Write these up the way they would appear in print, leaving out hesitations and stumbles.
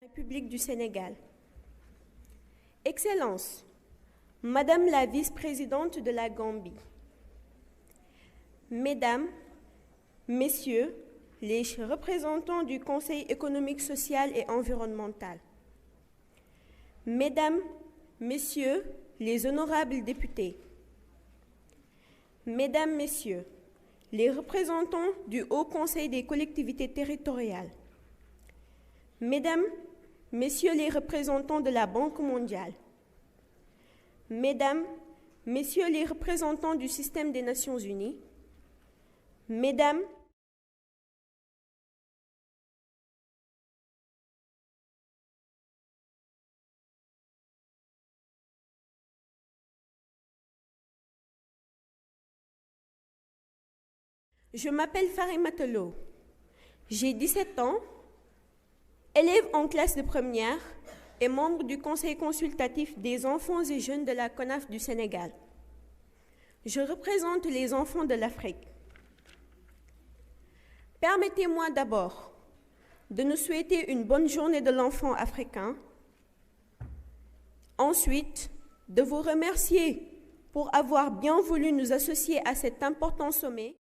République du Sénégal. Excellences, Madame la vice-présidente de la Gambie, Mesdames, Messieurs les représentants du Conseil économique, social et environnemental, Mesdames, Messieurs les honorables députés, Mesdames, Messieurs les représentants du Haut Conseil des collectivités territoriales, Mesdames, Messieurs les représentants de la Banque mondiale, Mesdames, Messieurs les représentants du système des Nations unies, Mesdames, je m'appelle Farimata Lo, j'ai 17 ans, élève en classe de première et membre du Conseil consultatif des enfants et jeunes de la CONAF du Sénégal. Je représente les enfants de l'Afrique. Permettez-moi d'abord de nous souhaiter une bonne journée de l'enfant africain. Ensuite, de vous remercier pour avoir bien voulu nous associer à cet important sommet.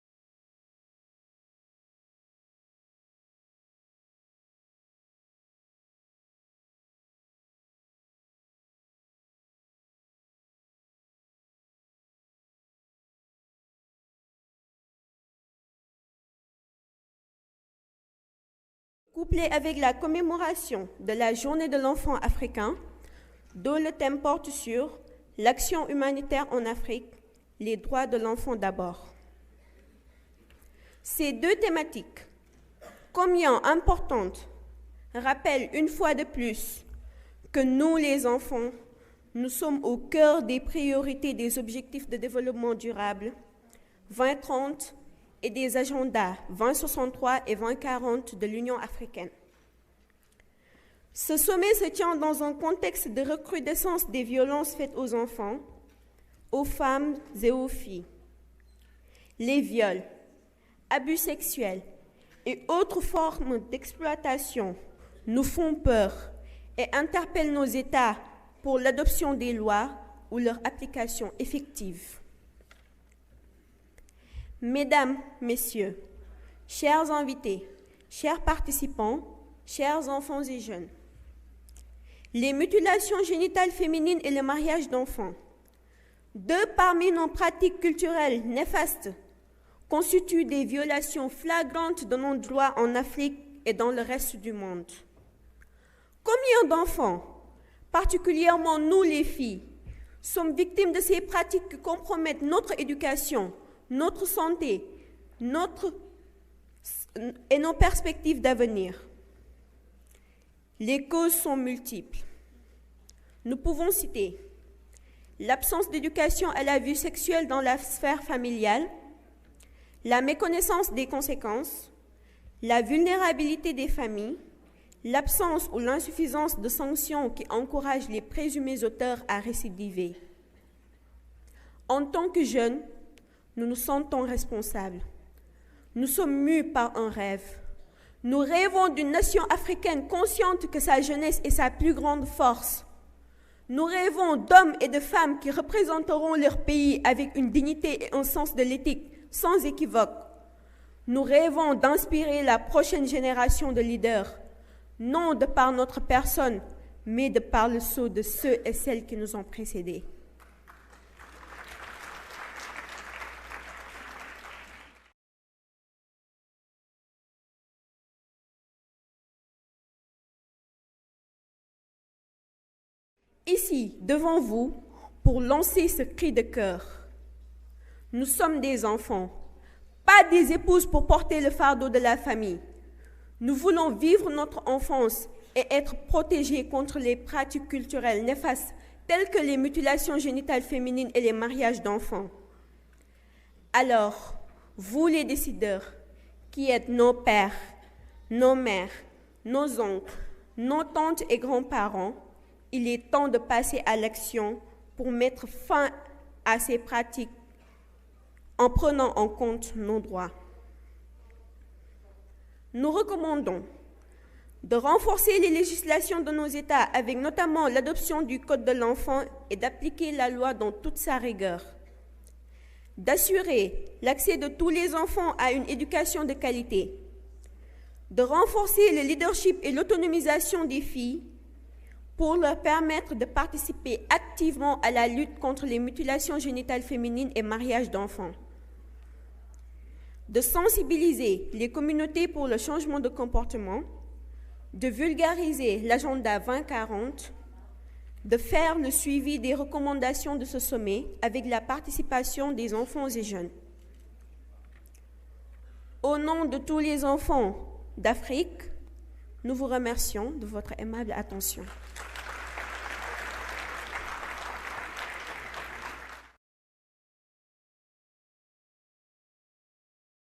Couplé avec la commémoration de la Journée de l'enfant africain, dont le thème porte sur l'action humanitaire en Afrique, les droits de l'enfant d'abord. Ces deux thématiques, combien importantes, rappellent une fois de plus que nous, les enfants, nous sommes au cœur des priorités des objectifs de développement durable 2030 et des agendas 2063 et 2040 de l'Union africaine. Ce sommet se tient dans un contexte de recrudescence des violences faites aux enfants, aux femmes et aux filles. Les viols, abus sexuels et autres formes d'exploitation nous font peur et interpellent nos États pour l'adoption des lois ou leur application effective. Mesdames, Messieurs, chers invités, chers participants, chers enfants et jeunes, les mutilations génitales féminines et le mariage d'enfants, deux parmi nos pratiques culturelles néfastes, constituent des violations flagrantes de nos droits en Afrique et dans le reste du monde. Combien d'enfants, particulièrement nous les filles, sommes victimes de ces pratiques qui compromettent notre éducation, notre santé, et nos perspectives d'avenir? Les causes sont multiples. Nous pouvons citer l'absence d'éducation à la vie sexuelle dans la sphère familiale, la méconnaissance des conséquences, la vulnérabilité des familles, l'absence ou l'insuffisance de sanctions qui encouragent les présumés auteurs à récidiver. En tant que jeunes, nous nous sentons responsables. Nous sommes mus par un rêve. Nous rêvons d'une nation africaine consciente que sa jeunesse est sa plus grande force. Nous rêvons d'hommes et de femmes qui représenteront leur pays avec une dignité et un sens de l'éthique sans équivoque. Nous rêvons d'inspirer la prochaine génération de leaders, non de par notre personne, mais de par le sceau de ceux et celles qui nous ont précédés. Ici, devant vous, pour lancer ce cri de cœur. Nous sommes des enfants, pas des épouses pour porter le fardeau de la famille. Nous voulons vivre notre enfance et être protégés contre les pratiques culturelles néfastes telles que les mutilations génitales féminines et les mariages d'enfants. Alors, vous les décideurs, qui êtes nos pères, nos mères, nos oncles, nos tantes et grands-parents, il est temps de passer à l'action pour mettre fin à ces pratiques en prenant en compte nos droits. Nous recommandons de renforcer les législations de nos États avec notamment l'adoption du Code de l'enfant et d'appliquer la loi dans toute sa rigueur, d'assurer l'accès de tous les enfants à une éducation de qualité, de renforcer le leadership et l'autonomisation des filles pour leur permettre de participer activement à la lutte contre les mutilations génitales féminines et mariage d'enfants, de sensibiliser les communautés pour le changement de comportement, de vulgariser l'agenda 2040, de faire le suivi des recommandations de ce sommet avec la participation des enfants et jeunes. Au nom de tous les enfants d'Afrique, nous vous remercions de votre aimable attention.